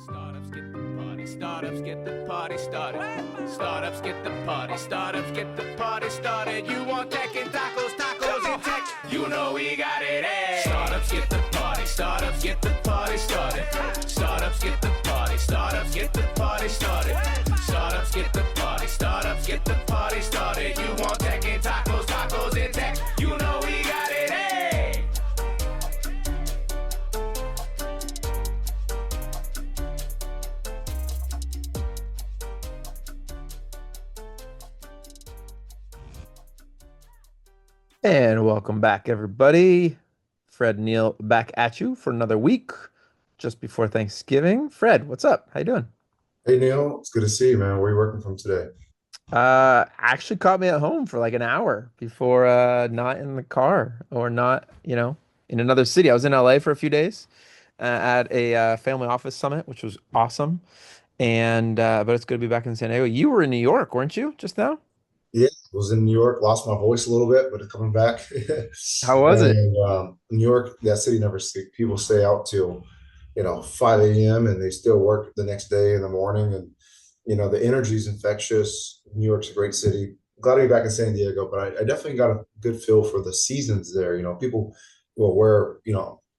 Startups get the party, startups get the party started. Startups get the party, startups get the party started. You want tech and tacos, tacos and tech, you know we got it, eh? Startups get the party, startups get the party started. Startups get the party, startups get the party started. Startups get the party, startups get the party started. You want tech and tacos, tacos and tech, you know we got it, eh? And welcome back, everybody. Fred and Neal back at you for another week just before Thanksgiving. Fred, what's up? How you doing? Hey Neal, it's good to see you, man. Where are you working from today? Actually caught me at home for like an hour before not in the car or not, in another city. I was in LA for a few days at a family office summit, which was awesome. And but it's good to be back in San Diego. You were in New York, weren't you, just now? Yeah, was in New York, lost my voice a little bit, but it's coming back. How was it? And New York, that city never sleep. People stay out till 5 a.m. and they still work the next day in the morning. And the energy is infectious. New York's a great city. Glad to be back in San Diego, but I definitely got a good feel for the seasons there. People will wear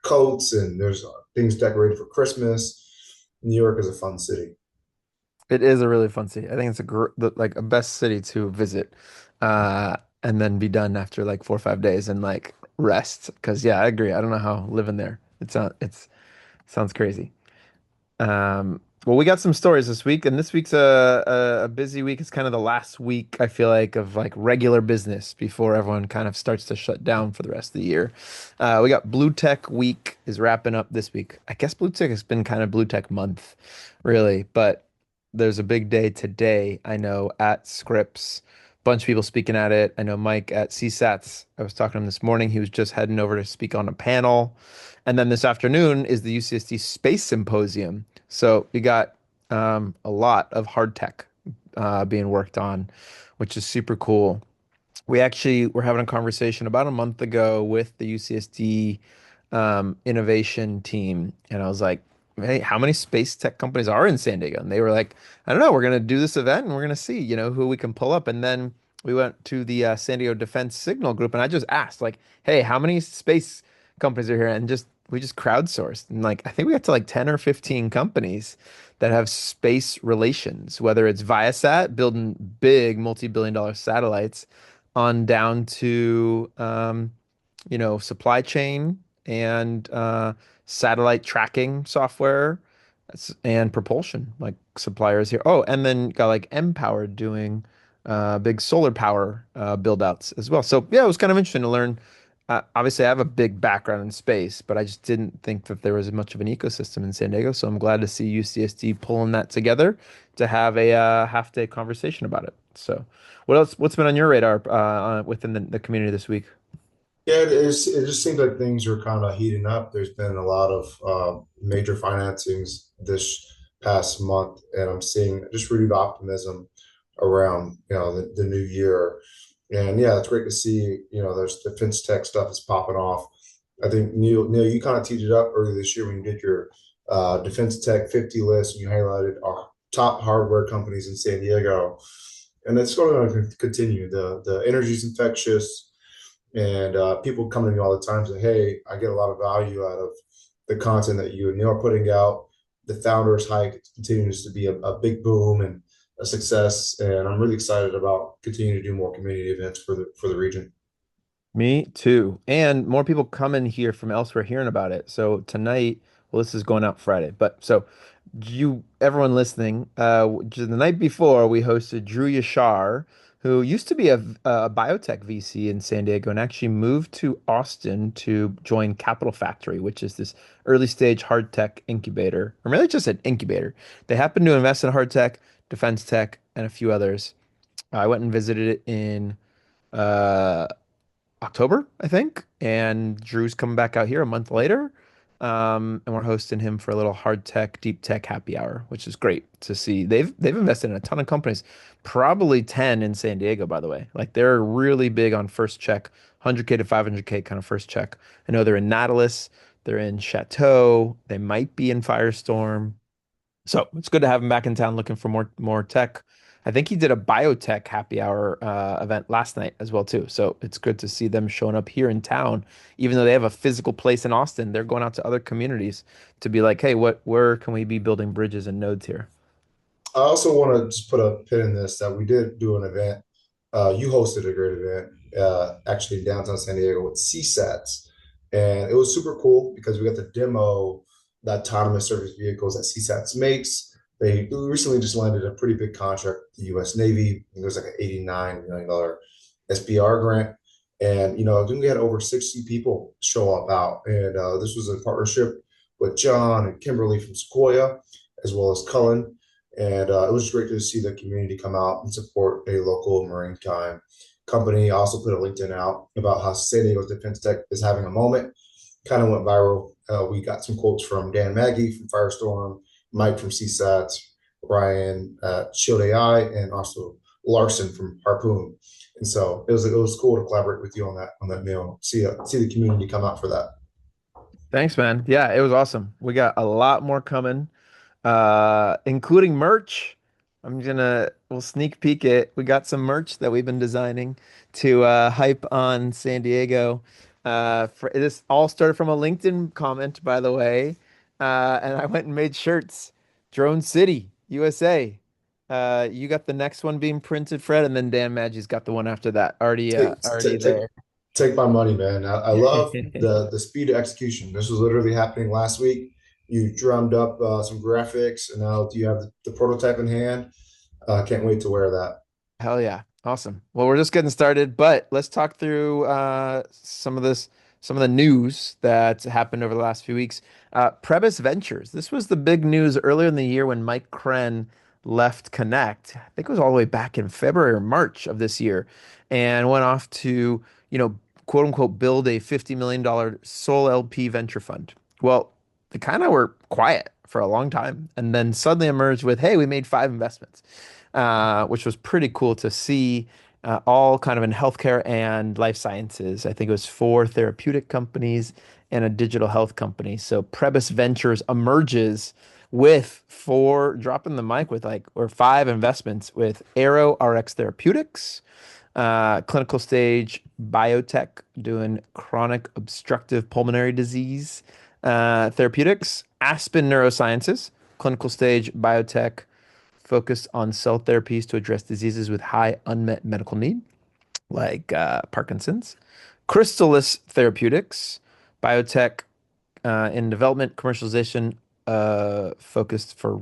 coats and there's things decorated for Christmas. New York is a fun city. It is a really fun city. I think it's like a best city to visit, and then be done after like 4 or 5 days and like rest. Because yeah, I agree. I don't know how living there. It's sounds crazy. Well, we got some stories this week, and this week's a busy week. It's kind of the last week I feel like of like regular business before everyone kind of starts to shut down for the rest of the year. We got Blue Tech Week is wrapping up this week. I guess Blue Tech has been kind of Blue Tech month, really, but there's a big day today. I know at Scripps, bunch of people speaking at it. I know Mike at CSATs. I was talking to him this morning. He was just heading over to speak on a panel. And then this afternoon is the UCSD Space Symposium. So you got a lot of hard tech being worked on, which is super cool. We actually were having a conversation about a month ago with the UCSD innovation team, and I was like, "Hey, how many space tech companies are in San Diego?" And they were like, "I don't know. We're gonna do this event, and we're gonna see, who we can pull up." And then we went to the San Diego Defense Signal Group, and I just asked, like, "Hey, how many space companies are here?" And just we just crowdsourced, and like I think we got to like 10 or 15 companies that have space relations, whether it's Viasat building big multi-billion-dollar satellites on down to supply chain and satellite tracking software and propulsion like suppliers here. Oh, and then got like Empower doing big solar power build outs as well. So yeah, it was kind of interesting to learn. Obviously, I have a big background in space, but I just didn't think that there was much of an ecosystem in San Diego. So I'm glad to see UCSD pulling that together to have a half day conversation about it. So, what else? What's been on your radar within the community this week? Yeah, it is. It just seems like things are kind of heating up. There's been a lot of major financings this past month, and I'm seeing just renewed optimism around the new year. And yeah, it's great to see there's defense tech stuff is popping off. I think Neil, you kind of teed it up earlier this year when you did your defense tech 50 list, and you highlighted our top hardware companies in San Diego, and it's going to continue. The energy is infectious. And people come to me all the time and say, "Hey, I get a lot of value out of the content that you and Neil are putting out. The Founders Hike continues to be a big boom and a success, and I'm really excited about continuing to do more community events for the region." Me too. And more people coming here from elsewhere hearing about it. So tonight, well, this is going out Friday, but so everyone listening, just the night before we hosted Drew Yashar, who used to be a biotech VC in San Diego and actually moved to Austin to join Capital Factory, which is this early stage hard tech incubator, or really just an incubator. They happen to invest in hard tech, defense tech, and a few others. I went and visited it in uh, October, I think. And Drew's coming back out here a month later. And we're hosting him for a little hard tech, deep tech happy hour, which is great to see. They've invested in a ton of companies, probably 10 in San Diego, by the way. Like they're really big on first check, 100K to 500K kind of first check. I know they're in Nautilus, they're in Chateau, they might be in Firestorm. So it's good to have him back in town looking for more tech. I think he did a biotech happy hour event last night as well too. So it's good to see them showing up here in town, even though they have a physical place in Austin. They're going out to other communities to be like, hey, where can we be building bridges and nodes here? I also want to just put a pin in this that we did do an event. You hosted a great event, actually in downtown San Diego with CSATs, and it was super cool because we got to demo the autonomous service vehicles that CSATs makes. They recently just landed a pretty big contract with the U.S. Navy. I think it was like an $89 million SBR grant, and I think we had over 60 people show up out, and this was in partnership with John and Kimberly from Sequoia, as well as Cullen. And it was great to see the community come out and support a local maritime company. I also put a LinkedIn out about how San Diego's defense tech is having a moment. Kind of went viral. We got some quotes from Dan Maggie from Firestorm, Mike from CSAT, Ryan at Shield AI, and also Larson from Harpoon. And so it was cool to collaborate with you on that meal. See the community come out for that. Thanks, man. Yeah, it was awesome. We got a lot more coming, including merch. We'll sneak peek it. We got some merch that we've been designing to hype on San Diego. This all started from a LinkedIn comment, by the way. And I went and made shirts. Drone City, USA. You got the next one being printed, Fred, and then Dan Maggie's got the one after that. Take Already take take, there. take my money, man. I love the speed of execution. This was literally happening last week. You drummed up some graphics, and now you have the prototype in hand. Can't wait to wear that. Hell yeah. Awesome. Well, we're just getting started, but let's talk through some of the news that's happened over the last few weeks. Prebis Ventures. This was the big news earlier in the year when Mike Kren left Connect. I think it was all the way back in February or March of this year and went off to, quote unquote, build a $50 million Soul LP venture fund. Well, they kind of were quiet for a long time and then suddenly emerged with, hey, we made 5 investments, which was pretty cool to see, all kind of in healthcare and life sciences. I think it was 4 therapeutic companies and a digital health company. So Prebis Ventures emerges with dropping the mic with or 5 investments with Aero RX Therapeutics, clinical stage biotech doing chronic obstructive pulmonary disease therapeutics, Aspen Neurosciences, clinical stage biotech focused on cell therapies to address diseases with high unmet medical need, like Parkinson's, Crystalis Therapeutics, biotech in development, commercialization focused for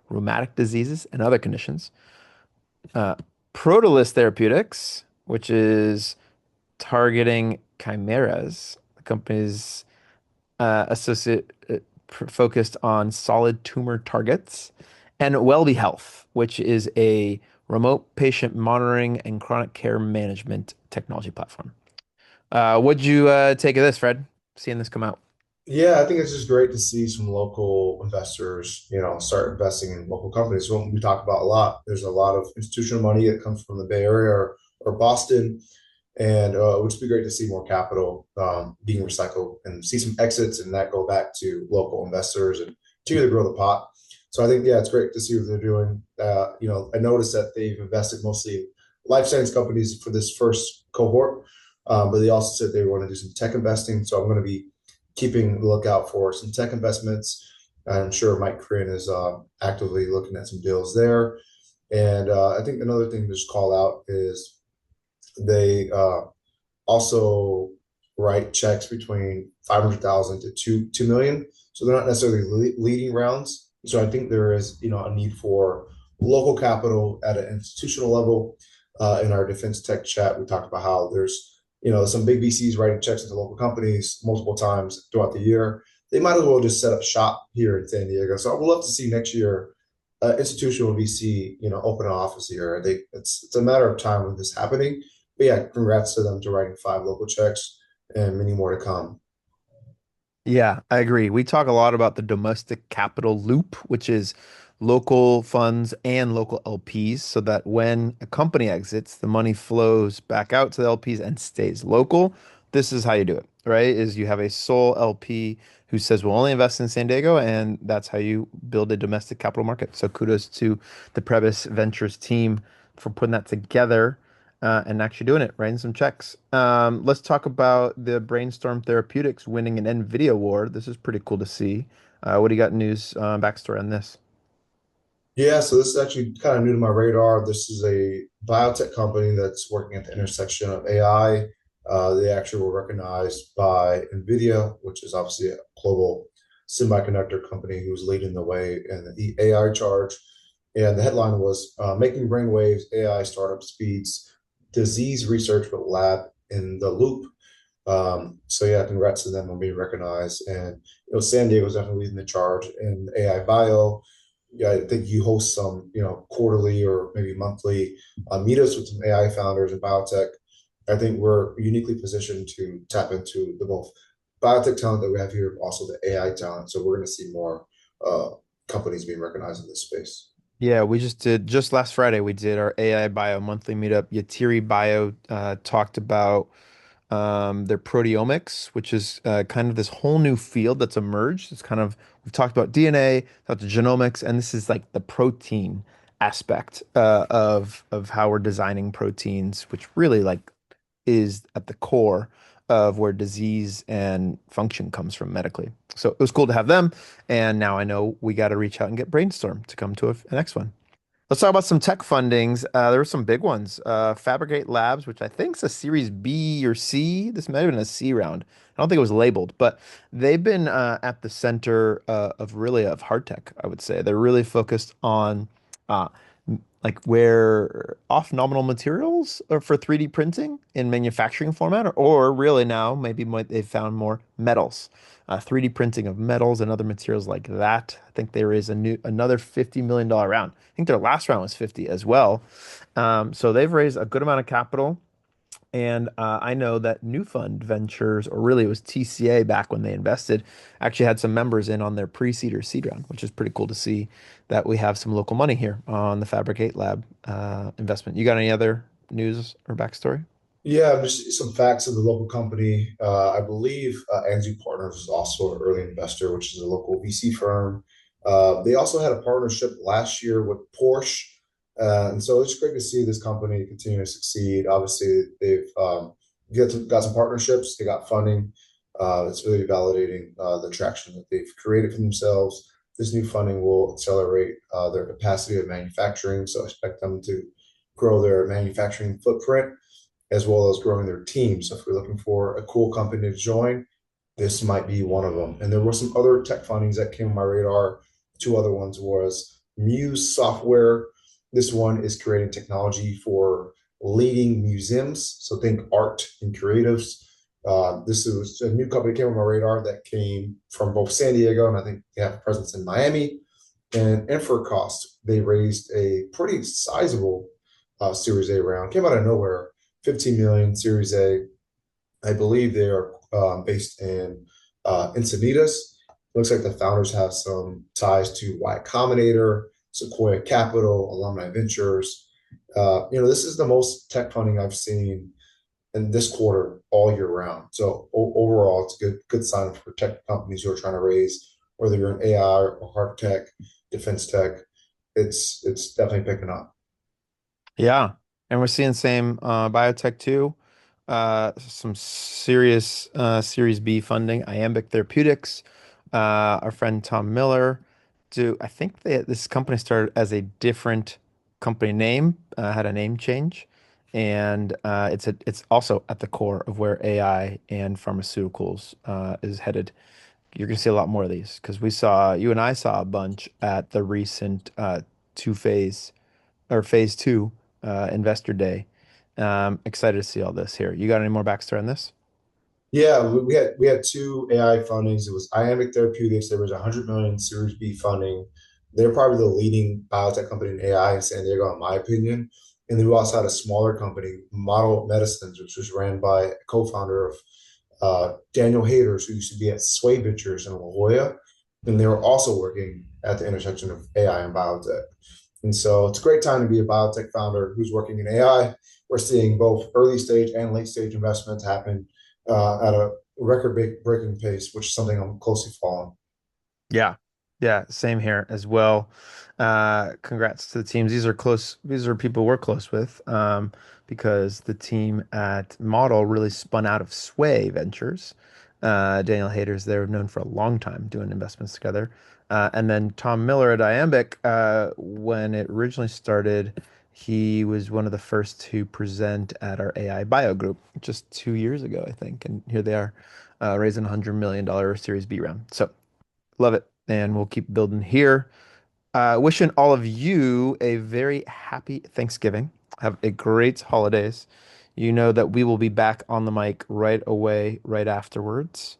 rheumatic diseases and other conditions. Uh, Protolis Therapeutics, which is targeting chimeras. The company's associate focused on solid tumor targets, and Wellbe Health, which is a remote patient monitoring and chronic care management technology platform. What'd you take of this, Fred? Seeing this come out. Yeah, I think it's just great to see some local investors, start investing in local companies. What we talk about a lot. There's a lot of institutional money that comes from the Bay Area or Boston, and it would just be great to see more capital being recycled and see some exits and that go back to local investors and to grow the pot. So I think, yeah, it's great to see what they're doing. I noticed that they've invested mostly in life science companies for this first cohort, but they also said they want to do some tech investing. So I'm going to be keeping the lookout for some tech investments. I'm sure Mike Kren is actively looking at some deals there. And I think another thing to just call out is they also write checks between 500,000 to 2 million. So they're not necessarily leading rounds. So I think there is, a need for local capital at an institutional level. In our defense tech chat, we talked about how there's some big VCs writing checks into local companies multiple times throughout the year. They might as well just set up shop here in San Diego. So I would love to see next year institutional VC, open an office here. It's a matter of time of this happening. But yeah, congrats to them to writing 5 local checks and many more to come. Yeah, I agree. We talk a lot about the domestic capital loop, which is local funds and local LPs, so that when a company exits, the money flows back out to the LPs and stays local. this is how you do it, right? Is you have a sole LP who says we'll only invest in San Diego, and that's how you build a domestic capital market. So kudos to the Prebis Ventures team for putting that together and actually doing it, writing some checks. Let's talk about the Brainstorm Therapeutics winning an NVIDIA award. This is pretty cool to see. What do you got news backstory on this? Yeah, so this is actually kind of new to my radar. This is a biotech company that's working at the intersection of AI. They actually were recognized by NVIDIA, which is obviously a global semiconductor company who's leading the way in the AI charge. And the headline was Making Brainwaves AI Startup Speeds Disease Research with Lab in the Loop. So yeah, congrats to them on being recognized. And San Diego's definitely leading the charge in AI bio. Yeah, I think you host some, quarterly or maybe monthly meetups with some AI founders and biotech. I think we're uniquely positioned to tap into the both biotech talent that we have here, also the AI talent. So we're going to see more uh, companies being recognized in this space. Yeah, we just last Friday we did our AI Bio monthly meetup. Yatiri Bio talked about their proteomics, which is kind of this whole new field that's emerged. It's kind of we've talked about DNA, talked about genomics, and this is like the protein aspect of how we're designing proteins, which really like is at the core of where disease and function comes from medically. So it was cool to have them, and now I know we got to reach out and get Brainstorm to come to a next one. Let's talk about some tech fundings. There were some big ones. Fabricate Labs, which I think is a Series B or C. This might have been a C round. I don't think it was labeled, but they've been at the center of really of hard tech, I would say. They're really focused on uh, like where off nominal materials are for 3D printing in manufacturing format, or really now maybe they've found more metals, 3D printing of metals and other materials like that. I think there is another $50 million round. I think their last round was 50 as well. So they've raised a good amount of capital. And I know that New Fund Ventures, or really it was TCA back when they invested, actually had some members in on their pre-seed or seed round, which is pretty cool to see that we have some local money here on the Fabricate Lab investment. You got any other news or backstory? Yeah, just some facts of the local company. I believe Anzu Partners is also an early investor, which is a local VC firm. They also had a partnership last year with Porsche. And so it's great to see this company continue to succeed. Obviously, they've got some partnerships, they got funding. It's really validating the traction that they've created for themselves. This new funding will accelerate their capacity of manufacturing. So I expect them to grow their manufacturing footprint as well as growing their team. So if we're looking for a cool company to join, this might be one of them. And there were some other tech fundings that came on my radar. Two other ones was Muse Software. This one is creating technology for leading museums. So think art and creatives. This is a new company that came on my radar that came from both San Diego and I think they have a presence in Miami. And Infracost, they raised a pretty sizable Series A round. Came out of nowhere, 15 million Series A. I believe they are based in Encinitas. Looks like the founders have some ties to Y Combinator, Sequoia Capital, Alumni Ventures. This is the most tech funding I've seen in this quarter all year round. So overall, it's a good sign for tech companies who are trying to raise, whether you're in AI or hard tech, defense tech. It's definitely picking up. Yeah. And we're seeing same biotech too. Some serious Series B funding. Iambic Therapeutics, our friend Tom Miller. I think this company started as a different company name, had a name change, and it's also at the core of where AI and pharmaceuticals is headed. You're going to see a lot more of these because you and I saw a bunch at the recent two-phase or phase two investor day. Excited to see all this here. You got any more backstory on this? Yeah, we had two AI fundings. It was Iambic Therapeutics. There was 100 million Series B funding. They're probably the leading biotech company in AI in San Diego, in my opinion. And then we also had a smaller company, Model Medicines, which was ran by a co-founder of Daniel Haters, who used to be at Sway Ventures in La Jolla. And they were also working at the intersection of AI and biotech. And so it's a great time to be a biotech founder who's working in AI. We're seeing both early stage and late stage investments happen at a record-breaking pace, which is something I'm closely following. Yeah. Yeah, same here as well. Congrats to the teams. These are people we're close with, because the team at Model really spun out of Sway Ventures. Daniel Hayter's there, known for a long time doing investments together. And then Tom Miller at Iambic, when it originally started, he was one of the first to present at our AI Bio group just 2 years ago, I think. And here they are, raising $100 million Series B round. So love it. And we'll keep building here. Wishing all of you a very happy Thanksgiving. Have a great holidays. You know that we will be back on the mic right away, right afterwards.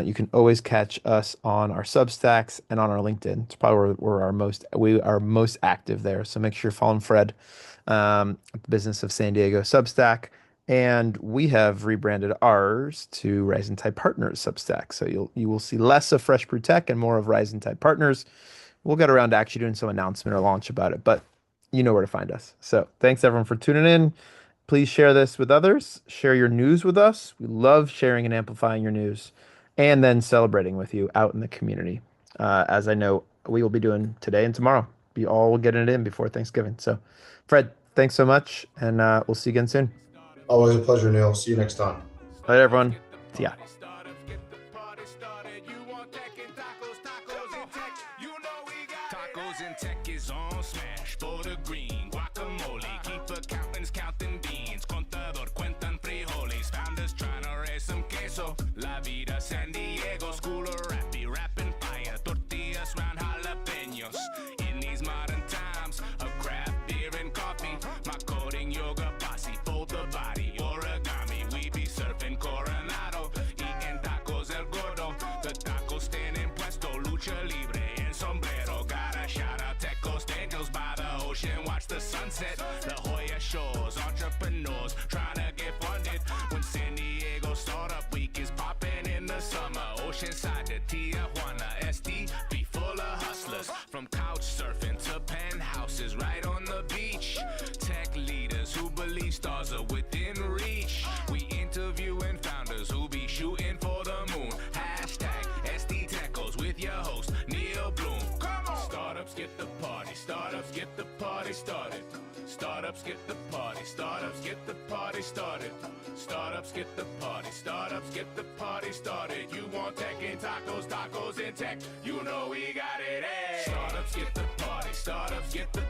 You can always catch us on our Substacks and on our LinkedIn. It's probably where we are most active there. So make sure you're following Fred, at the Business of San Diego Substack. And we have rebranded ours to Rising Tide Partners Substack. So you will see less of Fresh Brew Tech and more of Rising Tide Partners. We'll get around to actually doing some announcement or launch about it, but you know where to find us. So thanks everyone for tuning in. Please share this with others. Share your news with us. We love sharing and amplifying your news and then celebrating with you out in the community. As I know we will be doing today and tomorrow. Be all getting it in before Thanksgiving. So Fred, thanks so much. And we'll see you again soon. Always a pleasure, Neal. See you next time. All right, everyone. See ya. Tacos and tech is on smash. Border green, guacamole. Keep accountants counting beans. Contador cuentan frijoles. Founders trying to raise some queso. La vida San Diego. School of rappy, rapping fire. Tortillas round jalapenos. In these modern times of craft beer and coffee. My coding yoga posse. Fold the body. Origami. We be surfing Coronado. Eating tacos el gordo. The tacos stand in puesto. Lucha libre and sombrero. Gotta shout out Tecos Daniels by the ocean. Watch the sunset. The Hoya shores. Entrepreneurs trying to get funded. When San Diego Startup Week is popping in the summer. Oceanside to Tijuana. SD be full of hustlers. From couch surfing to penthouses right on the beach. Tech leaders who believe stars are within reach. We interviewing founders who be shooting for the moon. Hashtag SD Tecos with your host Neal Bloom. Come on. Startups get the party. Startups get the party started. Startups get the party. Startups get the party started. Startups get the party. Startups get the party started. You want tech and tacos, tacos and tech. You know we got it. Hey. Startups get the party. Startups get the